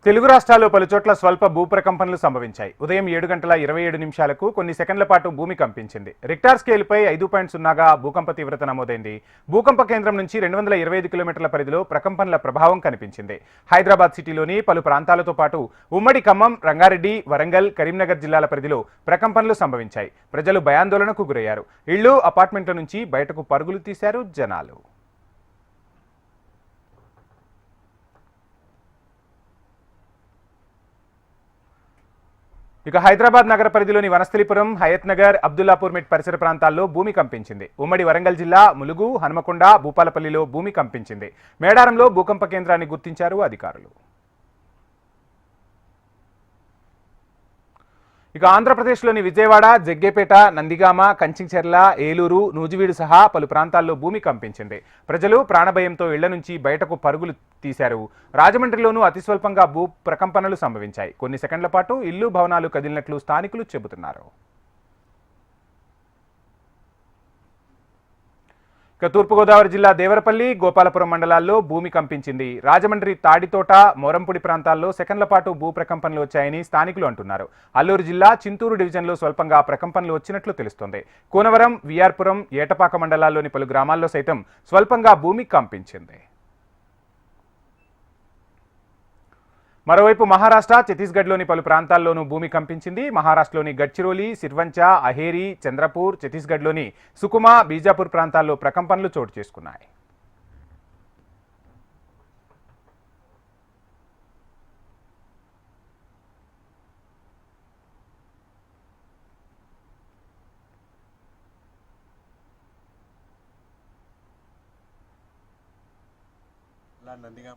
తెలుగు రాష్ట్రాల్లో పలుచోట్ల స్వల్ప భూప్రకంపనలు సంభవించాయి. ఉదయం 7:27 కొన్ని సెకండ్ల పాటు భూమి కంపించింది. రిక్టార్ స్కేల్పై 5.0గా భూకంప తీవ్రత నమోదైంది. భూకంప కేంద్రం నుంచి 225 కిలోమీటర్ల పరిధిలో ప్రకంపనల ప్రభావం కనిపించింది. హైదరాబాద్ సిటీలోని పలు ప్రాంతాలతో పాటు ఉమ్మడి ఖమ్మం, రంగారెడ్డి, వరంగల్, కరీంనగర్ జిల్లాల పరిధిలో ప్రకంపనలు సంభవించాయి. ప్రజలు భయాందోళనకు గురయ్యారు. ఇళ్లు, అపార్ట్మెంట్ల నుంచి బయటకు పరుగులు తీశారు జనాలు. ఇక హైదరాబాద్ నగర పరిధిలోని వనస్థలిపురం, హయత్ నగర్, అబ్దుల్లాపూర్ మెట్ పరిసర ప్రాంతాల్లో భూమి కంపించింది. ఉమ్మడి వరంగల్ జిల్లా ములుగు, హనుమకొండ, భూపాలపల్లిలో భూమి కంపించింది. మేడారంలో భూకంప కేంద్రాన్ని గుర్తించారు అధికారులు. ఇక ఆంధ్రప్రదేశ్లోని విజయవాడ, జగ్గేపేట, నందిగామ, కంచిచెర్ల, ఏలూరు, నూజివీడు సహా పలు ప్రాంతాల్లో భూమి కంపించింది. ప్రజలు ప్రాణభయంతో ఇళ్ల నుంచి బయటకు పరుగులు తీశారు. రాజమండ్రిలోనూ అతి స్వల్పంగా భూ ప్రకంపనలు సంభవించాయి. కొన్ని సెకండ్ల పాటు ఇల్లు, భవనాలు కదిలినట్లు స్థానికులు చెబుతున్నారు. ఇక తూర్పుగోదావరి జిల్లా దేవరపల్లి, గోపాలపురం మండలాల్లో భూమి కంపించింది. రాజమండ్రి, తాడితోట, మోరంపూడి ప్రాంతాల్లో సెకండ్ల పాటు భూ ప్రకంపనలు వచ్చాయని స్థానికులు అంటున్నారు. అల్లూరు జిల్లా చింతూరు డివిజన్లో స్వల్పంగా ప్రకంపనలు వచ్చినట్లు తెలుస్తోంది. కూనవరం, విఆర్పురం, ఏటపాక మండలాల్లోని పలు గ్రామాల్లో సైతం స్వల్పంగా భూమి కంపించింది. మరోవైపు మహారాష్ట్ర, ఛత్తీస్గఢ్లోని పలు ప్రాంతాల్లోనూ భూమి కంపించింది. మహారాష్ట్రలోని గడ్చిరోలి, సిర్వంచ, అహేరి, చంద్రపూర్, ఛత్తీస్గఢ్లోని సుకుమా, బీజాపూర్ ప్రాంతాల్లో ప్రకంపనలు చోటు చేసుకున్నాయి. నందిగామ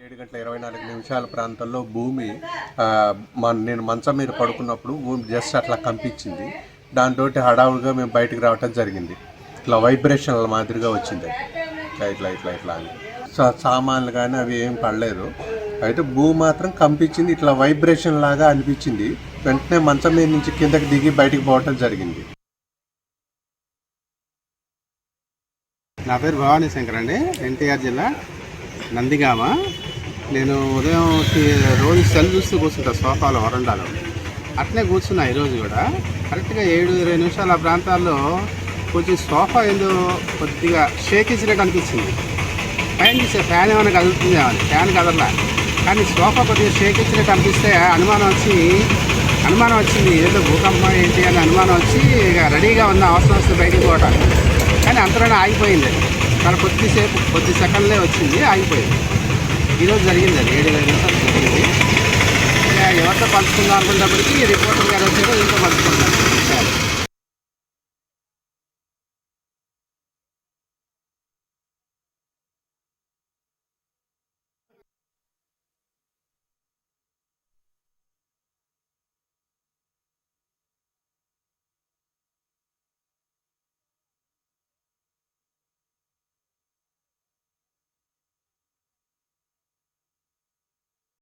7:24 ప్రాంతంలో భూమి నేను మంచం మీద పడుకున్నప్పుడు భూమి జస్ట్ అట్లా కంపించింది. దాంతో హడావుడిగా మేము బయటకు రావటం జరిగింది. ఇట్లా వైబ్రేషన్ల మాదిరిగా వచ్చింది. ఇట్లా ఇట్లా ఇట్లా అని సామాన్లు కానీ అవి ఏం పడలేదు. అయితే భూమి మాత్రం కంపించింది. ఇట్లా వైబ్రేషన్ లాగా అనిపించింది. వెంటనే మంచం మీద నుంచి కిందకి దిగి బయటకు పోవటం జరిగింది. నా పేరు భవానీ శంకర్ అండి, ఎన్టీఆర్ జిల్లా నందిగామ. నేను ఉదయం రోజు సెల్ చూస్తూ కూర్చుంటా సోఫాలో, వరండాలో. అట్లే కూర్చున్నా ఈరోజు కూడా. కరెక్ట్గా 7:20 ఆ ప్రాంతాల్లో కొంచెం సోఫా ఏదో కొద్దిగా షేక్ ఇచ్చినట్టు అనిపించింది. పైన చూసే ఫ్యాన్ ఏమైనా కదులుతుందేమో అని. ఫ్యాన్ కదలలా, కానీ సోఫా కొద్దిగా షేక్ ఇచ్చినట్టు అనిపిస్తే అనుమానం వచ్చింది ఏదో భూకంపం ఏంటి అని అనుమానం వచ్చి ఇక రెడీగా ఉన్న అవసరం వస్తే బయటకు పోవటానికి. కానీ అంతలోనే ఆగిపోయింది. చాలా కొద్ది సెకండ్లే వచ్చింది, ఆగిపోయింది. ఈరోజు జరిగింది అది 7:20 జరిగింది. ఇక ఎవరితో పంచుకుందాం అనుకునేటప్పటికి రిపోర్టర్ గారు వచ్చారు. ఇంకో